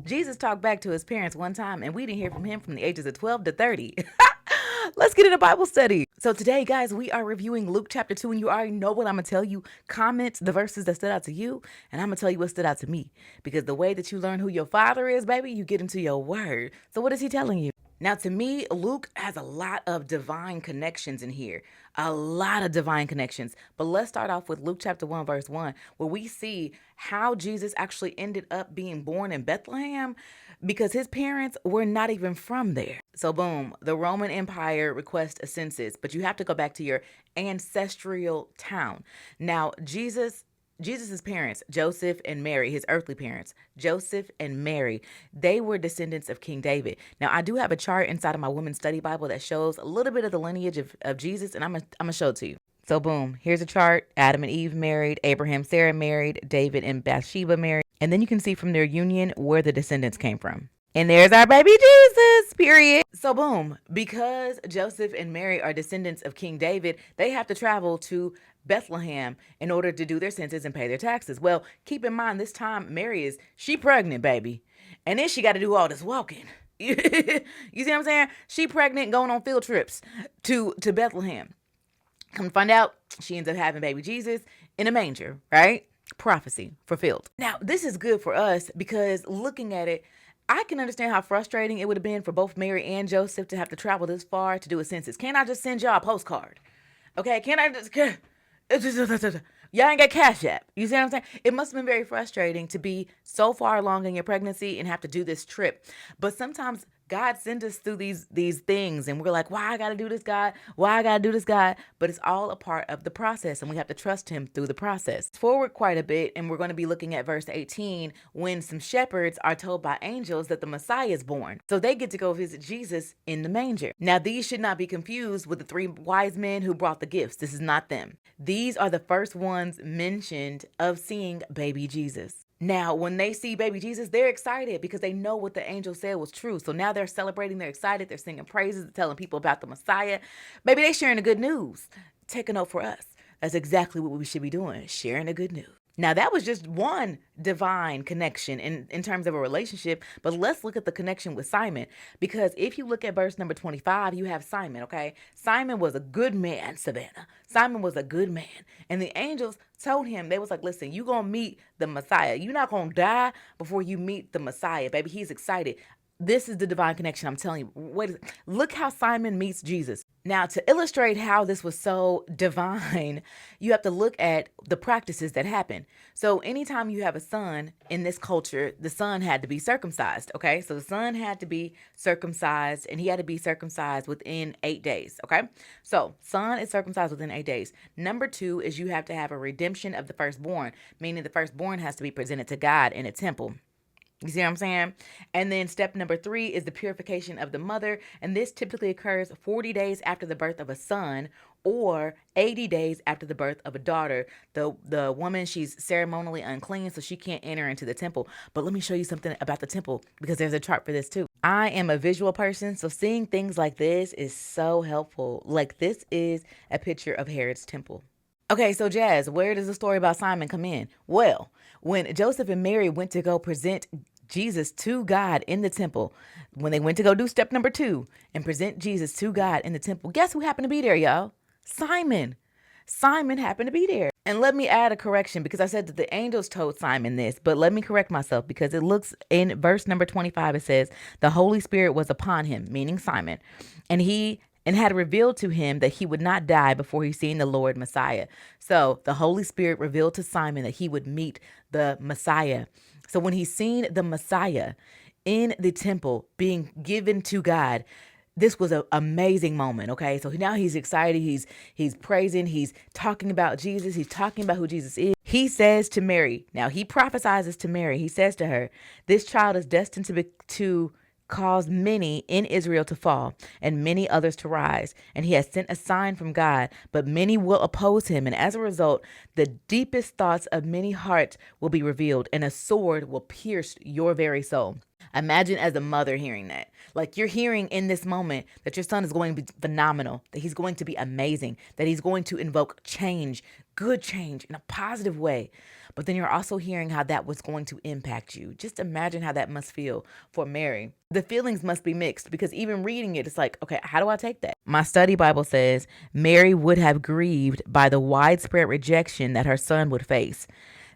Jesus talked back to his parents one time, and we didn't hear from him from the ages of 12 to 30. Let's get into Bible study. So today, guys, we are reviewing Luke chapter 2, and you already know what I'm going to tell you. Comment the verses that stood out to you, and I'm going to tell you what stood out to me. Because the way that you learn who your father is, baby, you get into your word. So what is he telling you? Now, to me, Luke has a lot of divine connections in here. A lot of divine connections. But let's start off with Luke chapter 1, verse 1, where we see how Jesus actually ended up being born in Bethlehem because his parents were not even from there. So boom, the Roman Empire requests a census, but you have to go back to your ancestral town. Now, Jesus's parents, Joseph and Mary, his earthly parents, Joseph and Mary, they were descendants of King David. Now, I do have a chart inside of my Women's Study Bible that shows a little bit of the lineage of Jesus, and I'm gonna show it to you. So boom, here's a chart. Adam and Eve married, Abraham, Sarah married, David and Bathsheba married. And then you can see from their union where the descendants came from. And there's our baby Jesus, period. So boom, because Joseph and Mary are descendants of King David, they have to travel to Bethlehem in order to do their census and pay their taxes. Well, keep in mind this time Mary she pregnant, baby. And then she got to do all this walking. You see what I'm saying? She pregnant going on field trips to Bethlehem. Come to find out, she ends up having baby Jesus in a manger, right? Prophecy fulfilled. Now, this is good for us because looking at it, I can understand how frustrating it would have been for both Mary and Joseph to have to travel this far to do a census. Can't I just send y'all a postcard? Okay, can't I just... Y'all ain't got Cash App. You see what I'm saying? It must have been very frustrating to be so far along in your pregnancy and have to do this trip. But sometimes God sends us through these things and we're like, why I gotta do this, God? Why I gotta do this, God? But it's all a part of the process and we have to trust him through the process. Forward quite a bit and we're going to be looking at verse 18 when some shepherds are told by angels that the Messiah is born. So they get to go visit Jesus in the manger. Now these should not be confused with the 3 wise men who brought the gifts. This is not them. These are the first ones mentioned of seeing baby Jesus. Now, when they see baby Jesus, they're excited because they know what the angel said was true. So now they're celebrating, they're excited, they're singing praises, telling people about the Messiah. Baby, they're sharing the good news. Take a note for us. That's exactly what we should be doing, sharing the good news. Now, that was just one divine connection in terms of a relationship, but let's look at the connection with Simon, because if you look at verse number 25, you have Simon, okay? Simon was a good man, Savannah. Simon was a good man, and the angels told him, they was like, listen, you gonna meet the Messiah. You're not gonna die before you meet the Messiah, baby. He's excited. This is the divine connection. I'm telling you. Look how Simon meets Jesus. Now, to illustrate how this was so divine, you have to look at the practices that happen. So anytime you have a son in this culture, the son had to be circumcised, okay? So the son had to be circumcised, and he had to be circumcised within 8 days, okay? So son is circumcised within 8 days. Number 2 is you have to have a redemption of the firstborn, meaning the firstborn has to be presented to God in a temple. You see what I'm saying? And then step number 3 is the purification of the mother. And this typically occurs 40 days after the birth of a son or 80 days after the birth of a daughter. The woman, she's ceremonially unclean, so she can't enter into the temple. But let me show you something about the temple because there's a chart for this too. I am a visual person, so seeing things like this is so helpful. Like this is a picture of Herod's temple. Okay, so Jazz, where does the story about Simon come in? Well, when Joseph and Mary went to go present Jesus to God in the temple, when they went to go do step number 2 and present Jesus to God in the temple, guess who happened to be there, y'all? Simon. Simon happened to be there. And let me add a correction because I said that the angels told Simon this, but let me correct myself because it looks in verse number 25, it says, the Holy Spirit was upon him, meaning Simon, and had revealed to him that he would not die before he seen the Lord Messiah. So the Holy Spirit revealed to Simon that he would meet the Messiah. So when he seen the Messiah in the temple being given to God, this was an amazing moment, okay? So now he's excited, he's praising, he's talking about Jesus, he's talking about who Jesus is. He says to Mary, now he prophesies to Mary, he says to her, this child is destined to cause many in Israel to fall and many others to rise. And he has sent a sign from God, but many will oppose him. And as a result, the deepest thoughts of many hearts will be revealed and a sword will pierce your very soul. Imagine as a mother hearing that. Like you're hearing in this moment that your son is going to be phenomenal, that he's going to be amazing, that he's going to invoke change, good change in a positive way. But then you're also hearing how that was going to impact you. Just imagine how that must feel for Mary. The feelings must be mixed because even reading it, it's like, okay, how do I take that? My study Bible says Mary would have grieved by the widespread rejection that her son would face.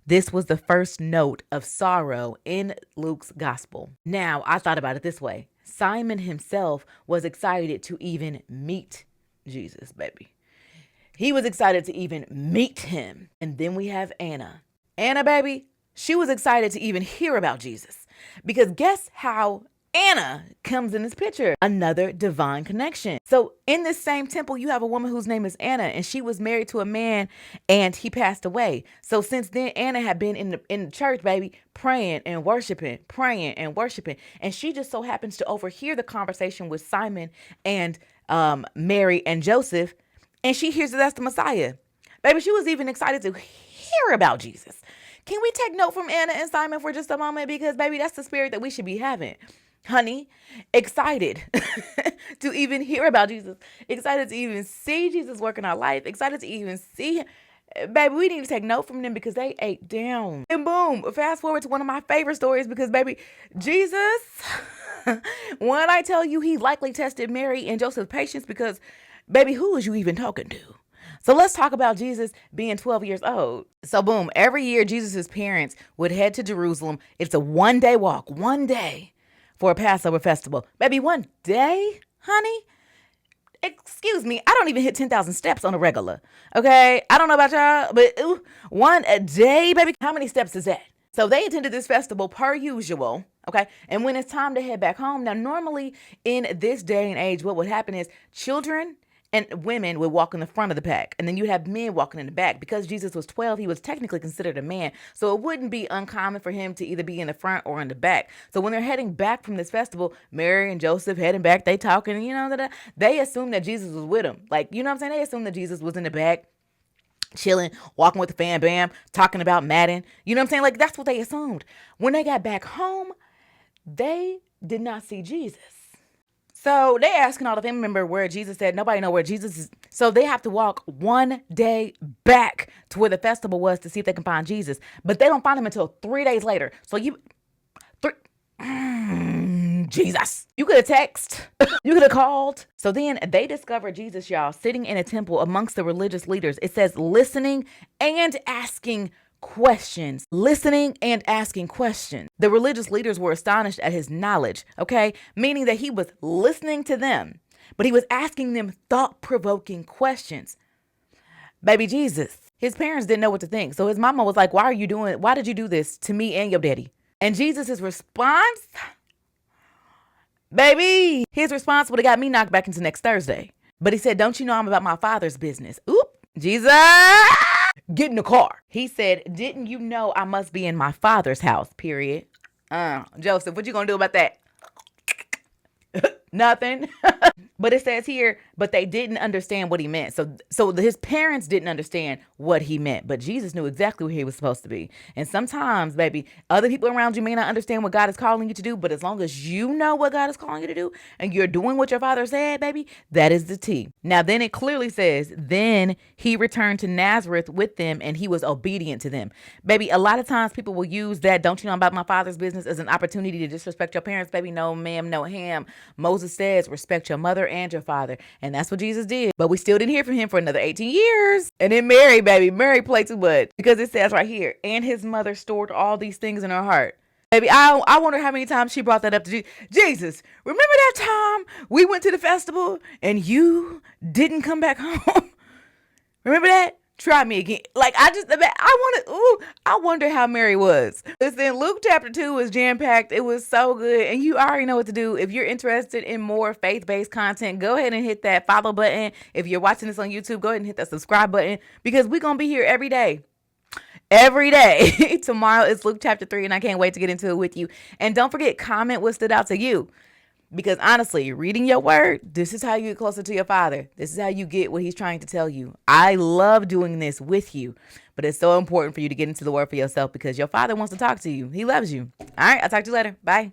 This was the first note of sorrow in Luke's gospel. Now, I thought about it this way. Simon himself was excited to even meet Jesus, baby. He was excited to even meet him. And then we have Anna. Anna, baby, she was excited to even hear about Jesus. Because guess how Anna comes in this picture? Another divine connection. So in this same temple, you have a woman whose name is Anna, and she was married to a man and he passed away. So since then, Anna had been in the church, baby, praying and worshiping. And she just so happens to overhear the conversation with Simon and Mary and Joseph. And she hears that that's the Messiah. Baby, she was even excited to hear about Jesus. Can we take note from Anna and Simon for just a moment? Because, baby, that's the spirit that we should be having. Honey, excited to even hear about Jesus. Excited to even see Jesus work in our life. Excited to even see him. Baby, we need to take note from them because they ate down. And boom, fast forward to one of my favorite stories because, baby, Jesus, when I tell you he likely tested Mary and Joseph's patience because, baby, who is you even talking to? So let's talk about Jesus being 12 years old. So boom, every year Jesus' parents would head to Jerusalem. It's a one-day walk, one day for a Passover festival. Baby, one day, honey? Excuse me, I don't even hit 10,000 steps on a regular, okay? I don't know about y'all, but one a day, baby, how many steps is that? So they attended this festival per usual, okay? And when it's time to head back home, now normally in this day and age, what would happen is children and women would walk in the front of the pack, and then you have men walking in the back. Because Jesus was 12, he was technically considered a man, so it wouldn't be uncommon for him to either be in the front or in the back. So when they're heading back from this festival, Mary and Joseph heading back, they talking, they assume that Jesus was with them. Like, you know what I'm saying? They assume that Jesus was in the back, chilling, walking with the fam bam, talking about Madden. You know what I'm saying? Like, that's what they assumed. When they got back home, they did not see Jesus. So they asking all the family members where Jesus said, nobody know where Jesus is. So they have to walk one day back to where the festival was to see if they can find Jesus. But they don't find him until 3 days later. So Jesus. You could have texted. You could have called. So then they discovered Jesus, y'all, sitting in a temple amongst the religious leaders. It says listening and asking questions. Listening and asking questions. The religious leaders were astonished at his knowledge, okay? Meaning that he was listening to them, but he was asking them thought-provoking questions. Baby Jesus, his parents didn't know what to think. So his mama was like, why did you do this to me and your daddy? And Jesus' response, baby, his response would have got me knocked back into next Thursday. But he said, don't you know I'm about my Father's business? Oop, Jesus. Get in the car. He said, didn't you know I must be in my Father's house, period. Joseph, what you gonna do about that? Nothing. But it says here, but they didn't understand what he meant. So his parents didn't understand what he meant, but Jesus knew exactly where he was supposed to be. And sometimes, baby, other people around you may not understand what God is calling you to do, but as long as you know what God is calling you to do and you're doing what your father said, baby, that is the T. Now, then it clearly says, then he returned to Nazareth with them and he was obedient to them. Baby, a lot of times people will use that, don't you know about my Father's business, as an opportunity to disrespect your parents. Baby, no ma'am, no ham. Moses says, respect your mother and your father. And that's what Jesus did. But we still didn't hear from him for another 18 years. And then Mary, baby, Mary played too much. Because it says right here, and his mother stored all these things in her heart. Baby, I wonder how many times she brought that up to Jesus. Remember that time we went to the festival and you didn't come back home? Remember that? Try me again. Like, I wonder how Mary was. Listen, Luke chapter 2 is jam-packed. It was so good. And you already know what to do. If you're interested in more faith-based content, go ahead and hit that follow button. If you're watching this on YouTube, go ahead and hit that subscribe button because we're going to be here every day. Every day. Tomorrow is Luke chapter 3, and I can't wait to get into it with you. And don't forget, comment what stood out to you. Because honestly, reading your word, this is how you get closer to your Father. This is how you get what he's trying to tell you. I love doing this with you, but it's so important for you to get into the word for yourself because your Father wants to talk to you. He loves you. All right, I'll talk to you later. Bye.